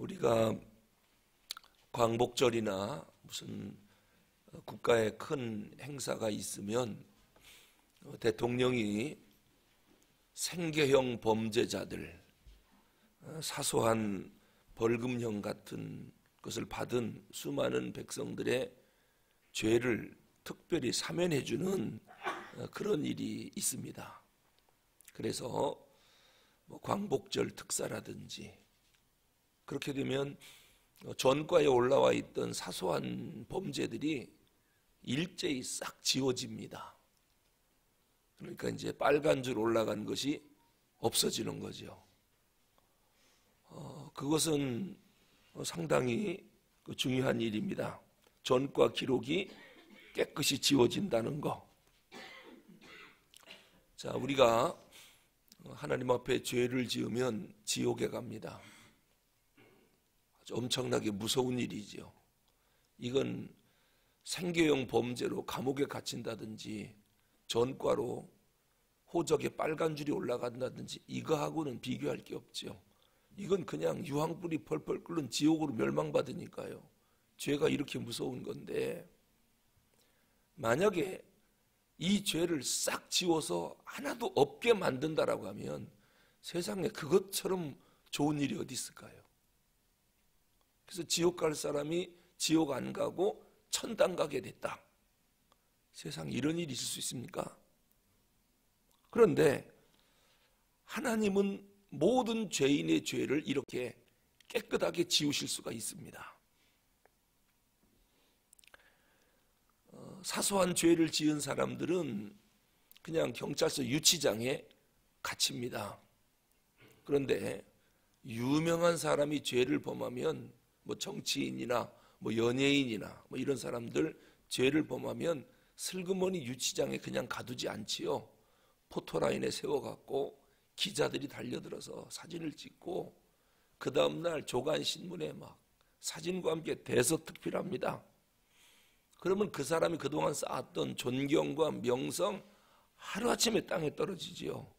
우리가 광복절이나 무슨 국가의 큰 행사가 있으면 대통령이 생계형 범죄자들, 사소한 벌금형 같은 것을 받은 수많은 백성들의 죄를 특별히 사면해주는 그런 일이 있습니다. 그래서 광복절 특사라든지 그렇게 되면 전과에 올라와 있던 사소한 범죄들이 일제히 싹 지워집니다. 그러니까 이제 빨간 줄 올라간 것이 없어지는 거죠. 그것은 상당히 중요한 일입니다. 전과 기록이 깨끗이 지워진다는 거. 자, 우리가 하나님 앞에 죄를 지으면 지옥에 갑니다. 아주 엄청나게 무서운 일이죠. 이건 생계형 범죄로 감옥에 갇힌다든지 전과로 호적에 빨간 줄이 올라간다든지 이거하고는 비교할 게 없죠. 이건 그냥 유황불이 펄펄 끓는 지옥으로 멸망받으니까요. 죄가 이렇게 무서운 건데, 만약에 이 죄를 싹 지워서 하나도 없게 만든다라고 하면 세상에 그것처럼 좋은 일이 어디 있을까요? 그래서 지옥 갈 사람이 지옥 안 가고 천당 가게 됐다. 세상에 이런 일이 있을 수 있습니까? 그런데 하나님은 모든 죄인의 죄를 이렇게 깨끗하게 지우실 수가 있습니다. 사소한 죄를 지은 사람들은 그냥 경찰서 유치장에 갇힙니다. 그런데 유명한 사람이 죄를 범하면 정치인이나 연예인이나 이런 사람들 죄를 범하면 슬그머니 유치장에 그냥 가두지 않지요. 포토라인에 세워갖고 기자들이 달려들어서 사진을 찍고 그 다음날 조간신문에 사진과 함께 대서특필합니다. 그러면 그 사람이 그동안 쌓았던 존경과 명성 하루아침에 땅에 떨어지지요.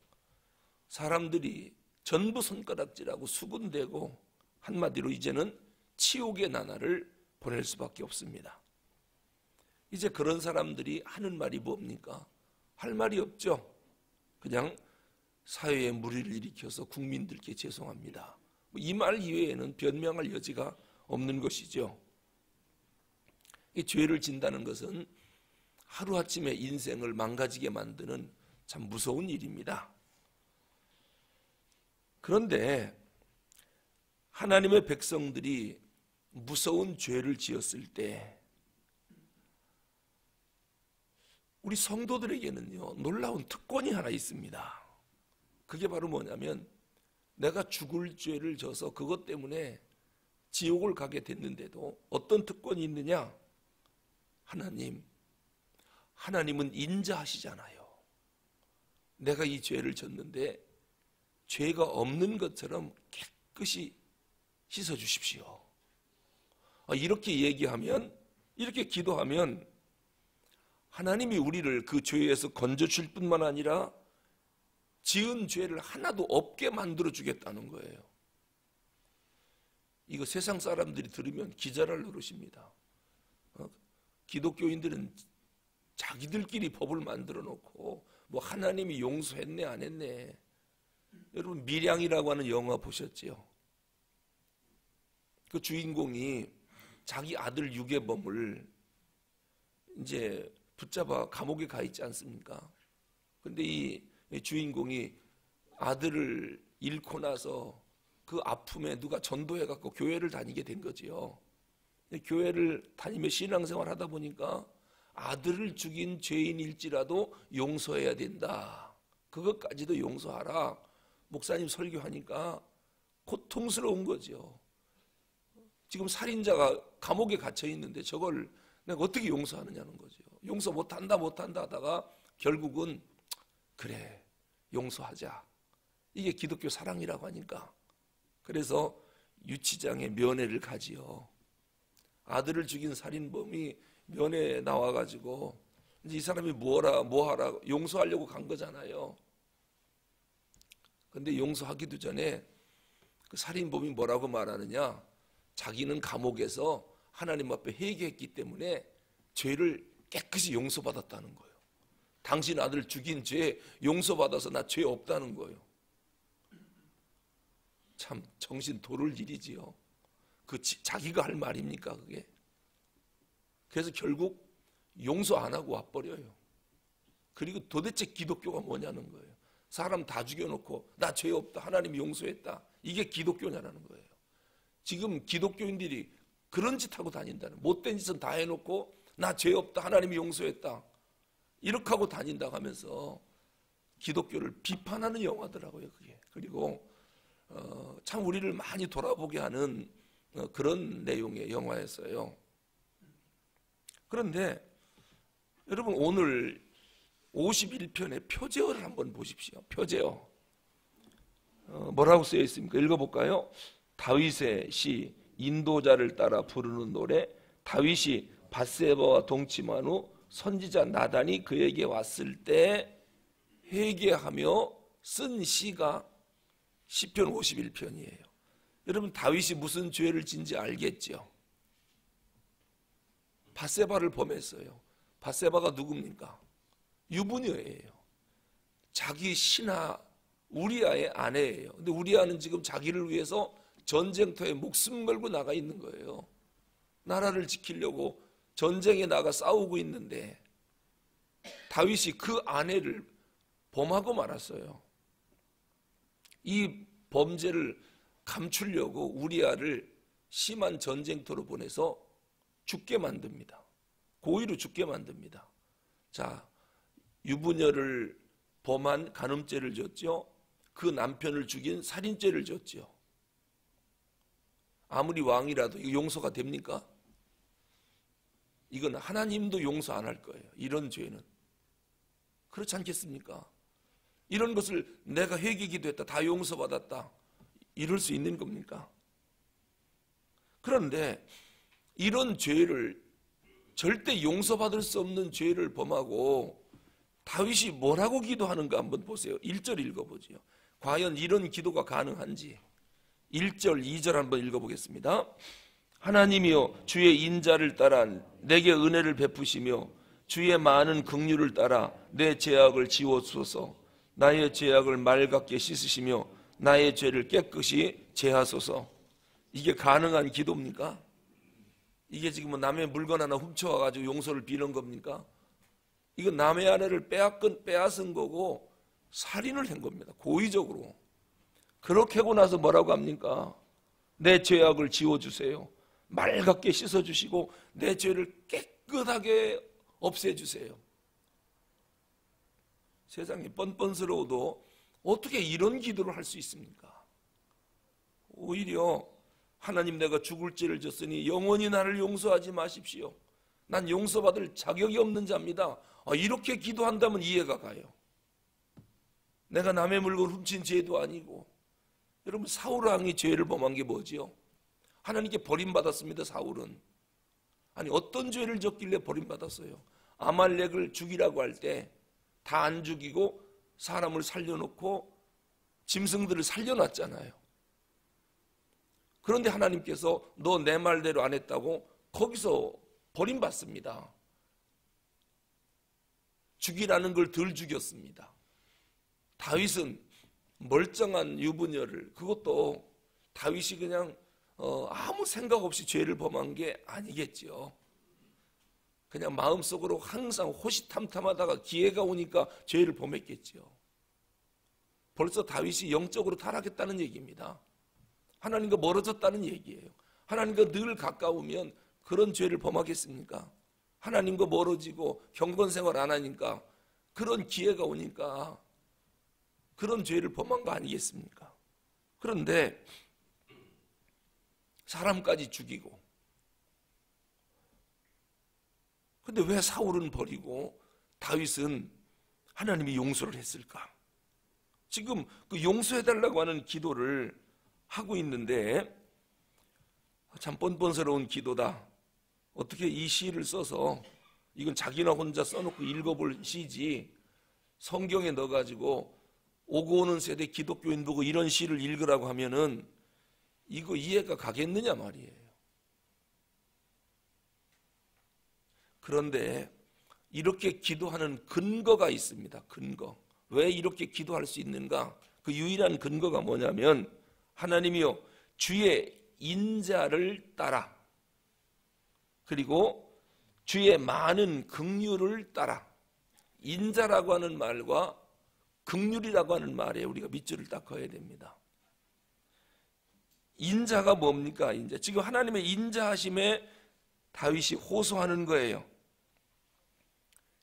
사람들이 전부 손가락질하고 수군대고 한마디로 이제는 치욕의 나날을 보낼 수밖에 없습니다. 이제 그런 사람들이 하는 말이 뭡니까? 할 말이 없죠. 그냥 사회에 무리를 일으켜서 국민들께 죄송합니다. 이 말 이외에는 변명할 여지가 없는 것이죠. 이 죄를 진다는 것은 하루아침에 인생을 망가지게 만드는 참 무서운 일입니다. 그런데 하나님의 백성들이 무서운 죄를 지었을 때 우리 성도들에게는요, 놀라운 특권이 하나 있습니다. 그게 바로 뭐냐면 내가 죽을 죄를 져서 그것 때문에 지옥을 가게 됐는데도 어떤 특권이 있느냐? 하나님은 인자하시잖아요. 내가 이 죄를 졌는데 죄가 없는 것처럼 깨끗이 씻어주십시오. 이렇게 얘기하면, 이렇게 기도하면 하나님이 우리를 그 죄에서 건져줄 뿐만 아니라 지은 죄를 하나도 없게 만들어주겠다는 거예요. 이거 세상 사람들이 들으면 기절할 노릇입니다. 기독교인들은 자기들끼리 법을 만들어 놓고 하나님이 용서했네 안 했네. 여러분 밀양이라고 하는 영화 보셨죠? 그 주인공이 자기 아들 유괴범을 이제 붙잡아 감옥에 가 있지 않습니까? 근데 이 주인공이 아들을 잃고 나서 그 아픔에 누가 전도해갖고 교회를 다니게 된 거지요. 교회를 다니며 신앙생활 하다 보니까 아들을 죽인 죄인일지라도 용서해야 된다. 그것까지도 용서하라. 목사님 설교하니까 고통스러운 거죠. 지금 살인자가 감옥에 갇혀 있는데 저걸 내가 어떻게 용서하느냐는 거죠. 용서 못한다 하다가 결국은 그래 용서하자. 이게 기독교 사랑이라고 하니까. 그래서 유치장에 면회를 가지요. 아들을 죽인 살인범이 면회에 나와가지고 이제 이 사람이 뭐하라 용서하려고 간 거잖아요. 근데 용서하기도 전에 그 살인범이 뭐라고 말하느냐? 자기는 감옥에서 하나님 앞에 회개했기 때문에 죄를 깨끗이 용서받았다는 거예요. 당신 아들 죽인 죄 용서받아서 나 죄 없다는 거예요. 참 정신 돌을 일이지요. 자기가 할 말입니까 그게? 그래서 결국 용서 안 하고 와버려요. 그리고 도대체 기독교가 뭐냐는 거예요. 사람 다 죽여놓고 나 죄 없다, 하나님이 용서했다, 이게 기독교냐라는 거예요. 지금 기독교인들이 그런 짓 하고 다닌다는, 못된 짓은 다 해놓고 나 죄 없다, 하나님이 용서했다, 이렇게 하고 다닌다고 하면서 기독교를 비판하는 영화더라고요 그게. 그리고 참 우리를 많이 돌아보게 하는 그런 내용의 영화였어요. 그런데 여러분 오늘 51편의 표제어를 한번 보십시오. 표제어 뭐라고 쓰여 있습니까? 읽어볼까요? 다윗의 시, 인도자를 따라 부르는 노래. 다윗이 밧세바와 동침한 후 선지자 나단이 그에게 왔을 때 회개하며 쓴 시가 시편 51편이에요. 여러분 다윗이 무슨 죄를 진지 알겠죠? 밧세바를 범했어요. 밧세바가 누굽니까? 유부녀예요. 자기 신하 우리아의 아내예요. 근데 우리아는 지금 자기를 위해서 전쟁터에 목숨 걸고 나가 있는 거예요. 나라를 지키려고 전쟁에 나가 싸우고 있는데 다윗이 그 아내를 범하고 말았어요. 이 범죄를 감추려고 우리아를 심한 전쟁터로 보내서 죽게 만듭니다. 고의로 죽게 만듭니다. 자, 유부녀를 범한 간음죄를 졌죠. 그 남편을 죽인 살인죄를 졌죠. 아무리 왕이라도 이거 용서가 됩니까? 이건 하나님도 용서 안 할 거예요. 이런 죄는. 그렇지 않겠습니까? 이런 것을 내가 회개기도했다, 다 용서받았다, 이럴 수 있는 겁니까? 그런데 이런 죄를, 절대 용서받을 수 없는 죄를 범하고 다윗이 뭐라고 기도하는가 한번 보세요. 1절 읽어보죠. 과연 이런 기도가 가능한지 1절, 2절 한번 읽어보겠습니다. 하나님이여 주의 인자를 따라 내게 은혜를 베푸시며 주의 많은 긍휼을 따라 내 죄악을 지워주소서. 나의 죄악을 맑게 씻으시며 나의 죄를 깨끗이 제하소서. 이게 가능한 기도입니까? 이게 지금 뭐 남의 물건 하나 훔쳐와가지고 용서를 비는 겁니까? 이건 남의 아내를 빼앗은 거고 살인을 한 겁니다. 고의적으로. 그렇게 하고 나서 뭐라고 합니까? 내 죄악을 지워주세요. 맑게 씻어주시고 내 죄를 깨끗하게 없애주세요. 세상이 뻔뻔스러워도 어떻게 이런 기도를 할 수 있습니까? 오히려 하나님 내가 죽을 죄를 졌으니 영원히 나를 용서하지 마십시오. 난 용서받을 자격이 없는 자입니다. 이렇게 기도한다면 이해가 가요. 내가 남의 물건 훔친 죄도 아니고. 여러분 사울 왕이 죄를 범한 게 뭐지요? 하나님께 버림받았습니다. 사울은. 아니 어떤 죄를 졌길래 버림받았어요? 아말렉을 죽이라고 할 때 다 안 죽이고 사람을 살려놓고 짐승들을 살려놨잖아요. 그런데 하나님께서 너 내 말대로 안 했다고 거기서 버림받습니다. 죽이라는 걸 덜 죽였습니다. 다윗은 멀쩡한 유부녀를, 그것도 다윗이 그냥 아무 생각 없이 죄를 범한 게 아니겠죠. 그냥 마음속으로 항상 호시탐탐하다가 기회가 오니까 죄를 범했겠죠. 벌써 다윗이 영적으로 타락했다는 얘기입니다. 하나님과 멀어졌다는 얘기예요. 하나님과 늘 가까우면 그런 죄를 범하겠습니까? 하나님과 멀어지고 경건생활 안 하니까 그런 기회가 오니까 그런 죄를 범한 거 아니겠습니까? 그런데 사람까지 죽이고, 근데 왜 사울은 버리고 다윗은 하나님이 용서를 했을까? 지금 그 용서해달라고 하는 기도를 하고 있는데 참 뻔뻔스러운 기도다. 어떻게 이 시를 써서, 이건 자기나 혼자 써놓고 읽어볼 시지 성경에 넣어가지고 오고 오는 세대 기독교인 보고 이런 시를 읽으라고 하면은 이거 이해가 가겠느냐 말이에요. 그런데 이렇게 기도하는 근거가 있습니다. 근거. 왜 이렇게 기도할 수 있는가? 그 유일한 근거가 뭐냐면 하나님이요 주의 인자를 따라 그리고 주의 많은 긍휼을 따라. 인자라고 하는 말과 긍휼이라고 하는 말에 우리가 밑줄을 딱 그어야 됩니다. 인자가 뭡니까? 인자. 지금 하나님의 인자하심에 다윗이 호소하는 거예요.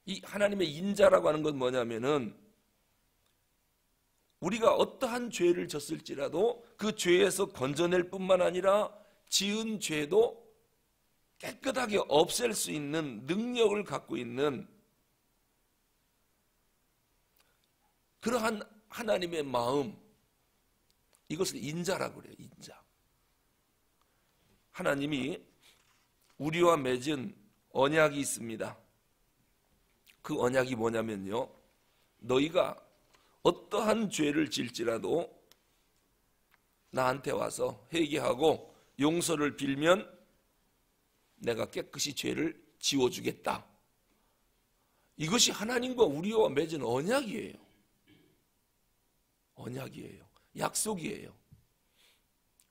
이 하나님의 인자라고 하는 건 뭐냐면은 우리가 어떠한 죄를 졌을지라도 그 죄에서 건져낼 뿐만 아니라 지은 죄도 깨끗하게 없앨 수 있는 능력을 갖고 있는 그러한 하나님의 마음, 이것을 인자라고 그래요. 인자. 하나님이 우리와 맺은 언약이 있습니다. 그 언약이 뭐냐면요, 너희가 어떠한 죄를 질지라도 나한테 와서 회개하고 용서를 빌면 내가 깨끗이 죄를 지워주겠다. 이것이 하나님과 우리와 맺은 언약이에요. 언약이에요. 약속이에요.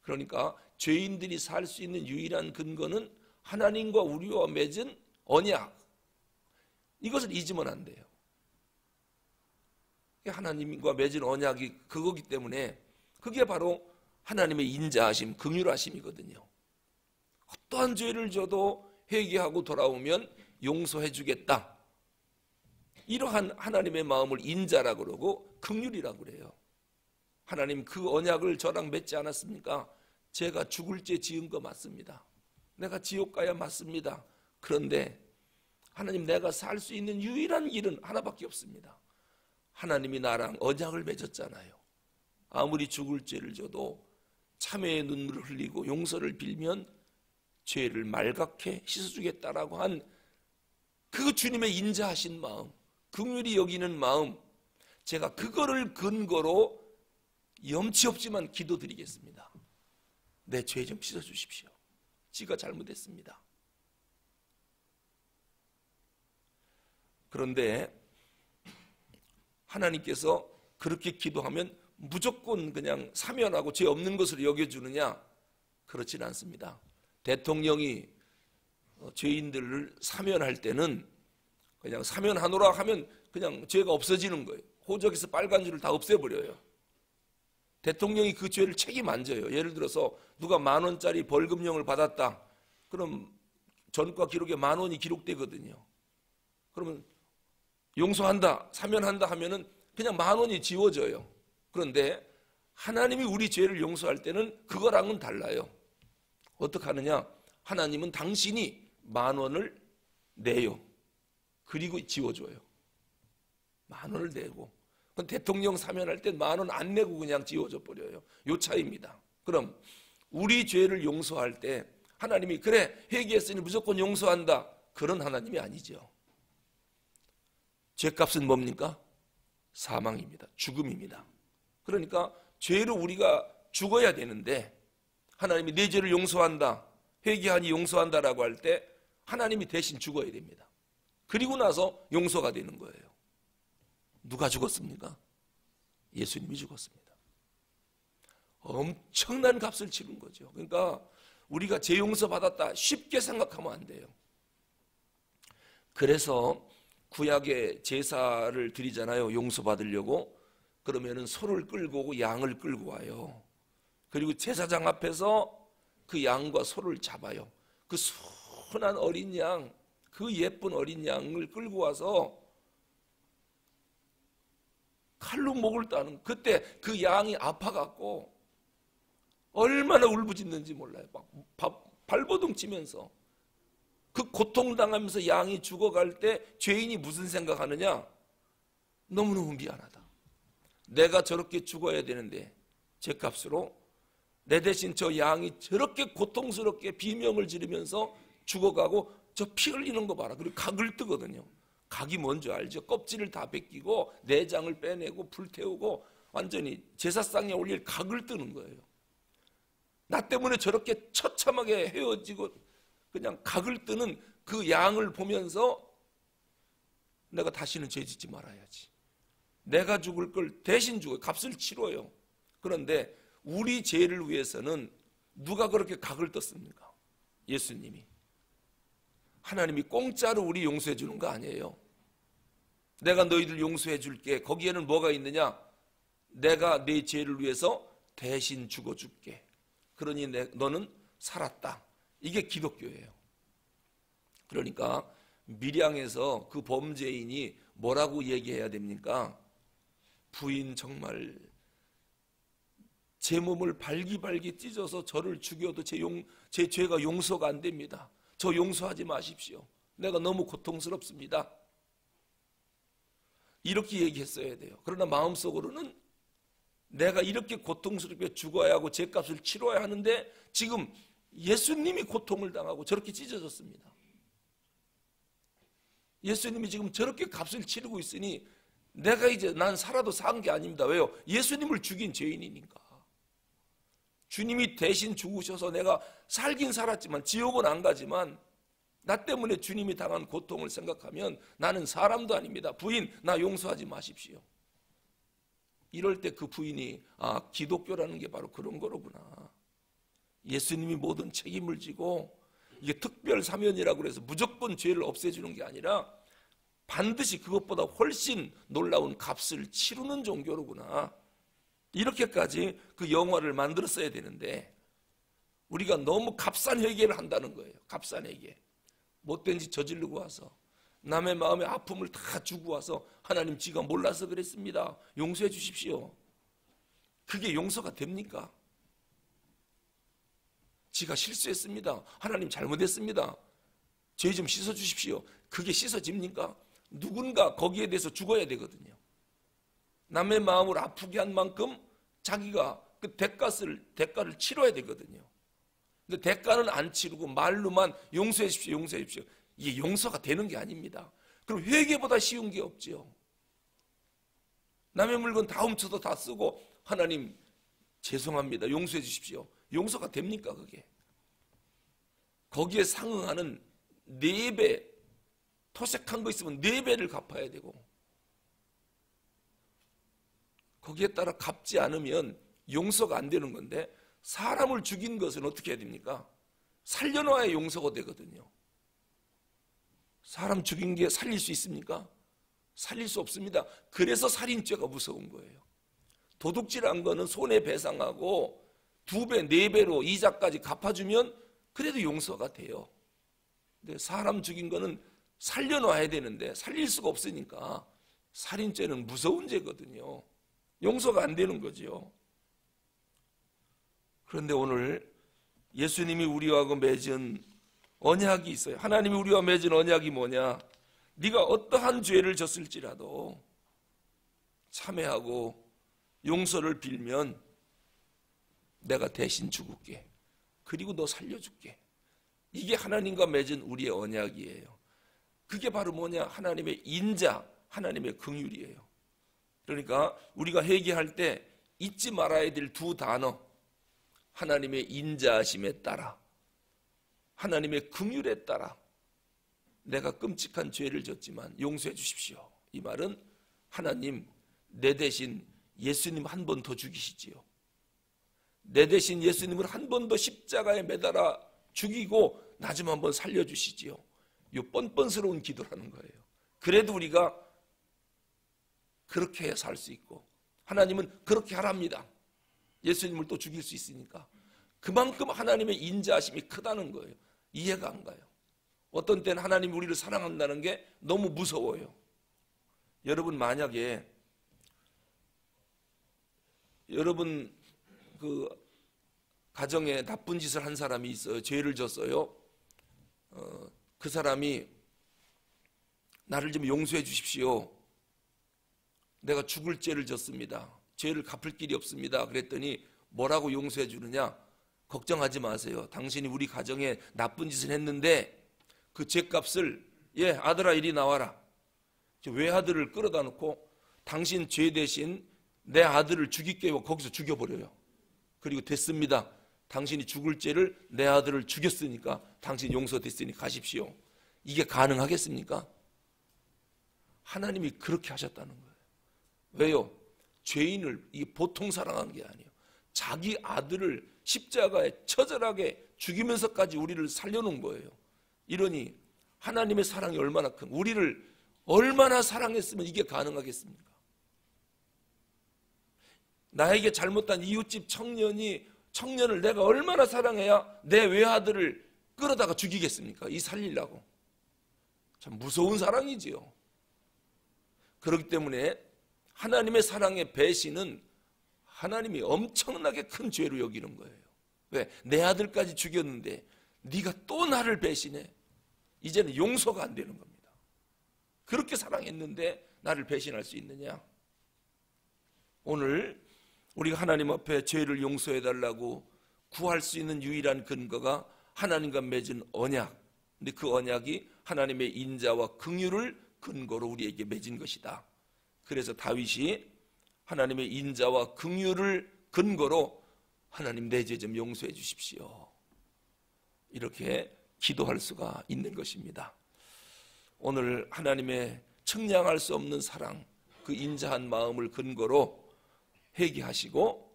그러니까 죄인들이 살 수 있는 유일한 근거는 하나님과 우리와 맺은 언약. 이것을 잊으면 안 돼요. 하나님과 맺은 언약이 그거기 때문에 그게 바로 하나님의 인자하심, 긍휼하심이거든요. 어떠한 죄를 져도 회개하고 돌아오면 용서해 주겠다. 이러한 하나님의 마음을 인자라고 그러고 긍휼이라고 그래요. 하나님 그 언약을 저랑 맺지 않았습니까? 제가 죽을 죄 지은 거 맞습니다. 내가 지옥 가야 맞습니다. 그런데 하나님 내가 살 수 있는 유일한 길은 하나밖에 없습니다. 하나님이 나랑 언약을 맺었잖아요. 아무리 죽을 죄를 져도 참회의 눈물을 흘리고 용서를 빌면 죄를 말갛게 씻어주겠다라고 한 그 주님의 인자하신 마음, 긍휼히 여기는 마음, 제가 그거를 근거로 염치 없지만 기도드리겠습니다. 내 죄 좀 씻어주십시오. 지가 잘못했습니다. 그런데 하나님께서 그렇게 기도하면 무조건 그냥 사면하고 죄 없는 것으로 여겨주느냐? 그렇진 않습니다. 대통령이 죄인들을 사면할 때는 그냥 사면하노라 하면 그냥 죄가 없어지는 거예요. 호적에서 빨간 줄을 다 없애버려요. 대통령이 그 죄를 책임 안 져요. 예를 들어서 누가 10,000원짜리 벌금형을 받았다. 그럼 전과 기록에 10,000원이 기록되거든요. 그러면 용서한다, 사면한다 하면은 그냥 10,000원이 지워져요. 그런데 하나님이 우리 죄를 용서할 때는 그거랑은 달라요. 어떻게 하느냐? 하나님은 당신이 10,000원을 내요. 그리고 지워줘요. 10,000원을 내고. 대통령 사면할 때 10,000원 안 내고 그냥 지워져 버려요. 요 차이입니다. 그럼 우리 죄를 용서할 때 하나님이 그래 회개했으니 무조건 용서한다. 그런 하나님이 아니죠. 죄값은 뭡니까? 사망입니다. 죽음입니다. 그러니까 죄로 우리가 죽어야 되는데 하나님이 내 죄를 용서한다, 회개하니 용서한다라고 할 때 하나님이 대신 죽어야 됩니다. 그리고 나서 용서가 되는 거예요. 누가 죽었습니까? 예수님이 죽었습니다. 엄청난 값을 치른 거죠. 그러니까 우리가 죄 용서 받았다 쉽게 생각하면 안 돼요. 그래서 구약의 제사를 드리잖아요. 용서받으려고. 그러면은 소를 끌고 오고 양을 끌고 와요. 그리고 제사장 앞에서 그 양과 소를 잡아요. 그 순한 어린 양, 그 예쁜 어린 양을 끌고 와서 칼로 목을 따는, 그때 그 양이 아파갖고 얼마나 울부짖는지 몰라요. 막 발버둥 치면서 그 고통당하면서 양이 죽어갈 때 죄인이 무슨 생각하느냐? 너무너무 미안하다. 내가 저렇게 죽어야 되는데 죄값으로 내 대신 저 양이 저렇게 고통스럽게 비명을 지르면서 죽어가고 저 피 흘리는 거 봐라. 그리고 각을 뜨거든요. 각이 뭔지 알죠? 껍질을 다 벗기고 내장을 빼내고 불태우고 완전히 제사상에 올릴 각을 뜨는 거예요. 나 때문에 저렇게 처참하게 헤어지고 그냥 각을 뜨는 그 양을 보면서 내가 다시는 죄 짓지 말아야지. 내가 죽을 걸 대신 죽어요. 값을 치러요. 그런데 우리 죄를 위해서는 누가 그렇게 각을 떴습니까? 예수님이. 하나님이 공짜로 우리 용서해 주는 거 아니에요. 내가 너희들 용서해 줄게. 거기에는 뭐가 있느냐? 내가 내 죄를 위해서 대신 죽어줄게. 그러니 너는 살았다. 이게 기독교예요. 그러니까 밀양에서 그 범죄인이 뭐라고 얘기해야 됩니까? 부인 정말 제 몸을 발기발기 찢어서 저를 죽여도 제 죄가 용서가 안 됩니다. 저 용서하지 마십시오. 내가 너무 고통스럽습니다. 이렇게 얘기했어야 돼요. 그러나 마음속으로는 내가 이렇게 고통스럽게 죽어야 하고 죄값을 치러야 하는데 지금 예수님이 고통을 당하고 저렇게 찢어졌습니다. 예수님이 지금 저렇게 값을 치르고 있으니 내가 이제 난 살아도 산 게 아닙니다. 왜요? 예수님을 죽인 죄인이니까. 주님이 대신 죽으셔서 내가 살긴 살았지만 지옥은 안 가지만 나 때문에 주님이 당한 고통을 생각하면 나는 사람도 아닙니다. 부인, 나 용서하지 마십시오. 이럴 때 그 부인이 기독교라는 게 바로 그런 거로구나. 예수님이 모든 책임을 지고 이게 특별 사면이라고 해서 무조건 죄를 없애주는 게 아니라 반드시 그것보다 훨씬 놀라운 값을 치르는 종교로구나. 이렇게까지 그 영화를 만들었어야 되는데 우리가 너무 값싼 회개를 한다는 거예요. 값싼 회개. 못된 짓 저지르고 와서 남의 마음에 아픔을 다 주고 와서 하나님 지가 몰라서 그랬습니다. 용서해 주십시오. 그게 용서가 됩니까? 지가 실수했습니다. 하나님 잘못했습니다. 죄 좀 씻어 주십시오. 그게 씻어집니까? 누군가 거기에 대해서 죽어야 되거든요. 남의 마음을 아프게 한 만큼 자기가 그 대가를 치러야 되거든요. 근데 대가는 안 치르고 말로만 용서해 주십시오, 용서해 주십시오. 이게 용서가 되는 게 아닙니다. 그럼 회개보다 쉬운 게 없죠. 남의 물건 다 훔쳐서 다 쓰고 하나님 죄송합니다, 용서해 주십시오. 용서가 됩니까 그게? 거기에 상응하는 4배, 토색한 거 있으면 4배를 갚아야 되고 거기에 따라 갚지 않으면 용서가 안 되는 건데 사람을 죽인 것은 어떻게 해야 됩니까? 살려놔야 용서가 되거든요. 사람 죽인 게 살릴 수 있습니까? 살릴 수 없습니다. 그래서 살인죄가 무서운 거예요. 도둑질한 거는 손해배상하고 2배, 4배로 이자까지 갚아주면 그래도 용서가 돼요. 근데 사람 죽인 거는 살려놔야 되는데 살릴 수가 없으니까 살인죄는 무서운 죄거든요. 용서가 안 되는 거죠. 그런데 오늘 예수님이 우리와 맺은 언약이 있어요. 하나님이 우리와 맺은 언약이 뭐냐? 네가 어떠한 죄를 졌을지라도 참회하고 용서를 빌면 내가 대신 죽을게. 그리고 너 살려줄게. 이게 하나님과 맺은 우리의 언약이에요. 그게 바로 뭐냐? 하나님의 인자, 하나님의 긍휼이에요. 그러니까 우리가 회개할 때 잊지 말아야 될 2 단어, 하나님의 인자하심에 따라, 하나님의 긍휼에 따라 내가 끔찍한 죄를 졌지만 용서해 주십시오. 이 말은 하나님 내 대신 예수님 한 번 더 죽이시지요. 내 대신 예수님을 한 번 더 십자가에 매달아 죽이고 나 좀 한번 살려주시지요. 이 뻔뻔스러운 기도라는 거예요. 그래도 우리가 그렇게 해야 살 수 있고 하나님은 그렇게 하랍니다. 예수님을 또 죽일 수 있으니까. 그만큼 하나님의 인자하심이 크다는 거예요. 이해가 안 가요. 어떤 때는 하나님이 우리를 사랑한다는 게 너무 무서워요. 여러분 만약에 여러분 그 가정에 나쁜 짓을 한 사람이 있어요. 죄를 졌어요. 그 사람이 나를 좀 용서해 주십시오. 내가 죽을 죄를 졌습니다. 죄를 갚을 길이 없습니다. 그랬더니 뭐라고 용서해 주느냐? 걱정하지 마세요. 당신이 우리 가정에 나쁜 짓을 했는데 그 죄값을 아들아 이리 나와라. 외아들을 끌어다 놓고 당신 죄 대신 내 아들을 죽일게요. 거기서 죽여버려요. 그리고 됐습니다. 당신이 죽을 죄를 내 아들을 죽였으니까 당신 용서됐으니 가십시오. 이게 가능하겠습니까? 하나님이 그렇게 하셨다는 거예요. 왜요? 죄인을 보통 사랑한 게 아니에요. 자기 아들을 십자가에 처절하게 죽이면서까지 우리를 살려놓은 거예요. 이러니 하나님의 사랑이 얼마나 큰, 우리를 얼마나 사랑했으면 이게 가능하겠습니까? 나에게 잘못한 이웃집 청년을 내가 얼마나 사랑해야 내 외아들을 끌어다가 죽이겠습니까? 이 살리려고. 참 무서운 사랑이지요. 그렇기 때문에 하나님의 사랑의 배신은 하나님이 엄청나게 큰 죄로 여기는 거예요. 왜? 내 아들까지 죽였는데 네가 또 나를 배신해. 이제는 용서가 안 되는 겁니다. 그렇게 사랑했는데 나를 배신할 수 있느냐? 오늘 우리가 하나님 앞에 죄를 용서해달라고 구할 수 있는 유일한 근거가 하나님과 맺은 언약. 근데 그 언약이 하나님의 인자와 긍휼을 근거로 우리에게 맺은 것이다. 그래서 다윗이 하나님의 인자와 긍휼을 근거로 하나님 내 죄 좀 용서해 주십시오. 이렇게 기도할 수가 있는 것입니다. 오늘 하나님의 측량할 수 없는 사랑, 그 인자한 마음을 근거로 회개하시고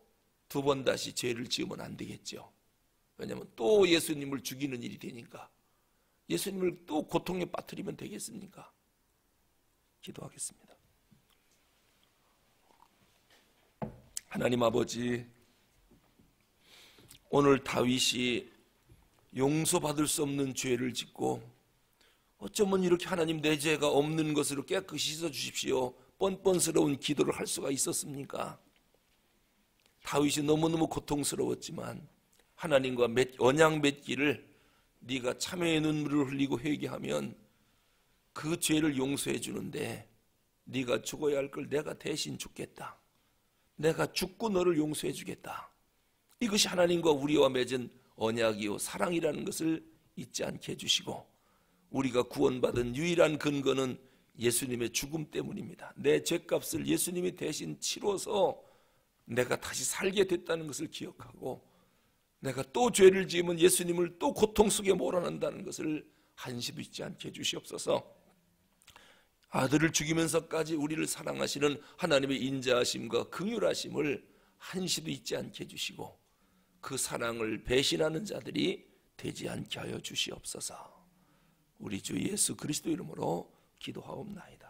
두 번 다시 죄를 지으면 안 되겠죠. 왜냐하면 또 예수님을 죽이는 일이 되니까. 예수님을 또 고통에 빠뜨리면 되겠습니까? 기도하겠습니다. 하나님 아버지, 오늘 다윗이 용서받을 수 없는 죄를 짓고 어쩌면 이렇게 하나님 내 죄가 없는 것으로 깨끗이 씻어주십시오 뻔뻔스러운 기도를 할 수가 있었습니까? 다윗이 너무너무 고통스러웠지만 하나님과 언약 맺기를 네가 참회의 눈물을 흘리고 회개하면 그 죄를 용서해 주는데 네가 죽어야 할 걸 내가 대신 죽겠다. 내가 죽고 너를 용서해 주겠다. 이것이 하나님과 우리와 맺은 언약이요 사랑이라는 것을 잊지 않게 해주시고 우리가 구원받은 유일한 근거는 예수님의 죽음 때문입니다. 내 죄값을 예수님이 대신 치러서 내가 다시 살게 됐다는 것을 기억하고 내가 또 죄를 지으면 예수님을 또 고통 속에 몰아낸다는 것을 한시도 잊지 않게 해주시옵소서. 아들을 죽이면서까지 우리를 사랑하시는 하나님의 인자하심과 긍휼하심을 한시도 잊지 않게 해주시고 그 사랑을 배신하는 자들이 되지 않게 하여 주시옵소서. 우리 주 예수 그리스도 이름으로 기도하옵나이다.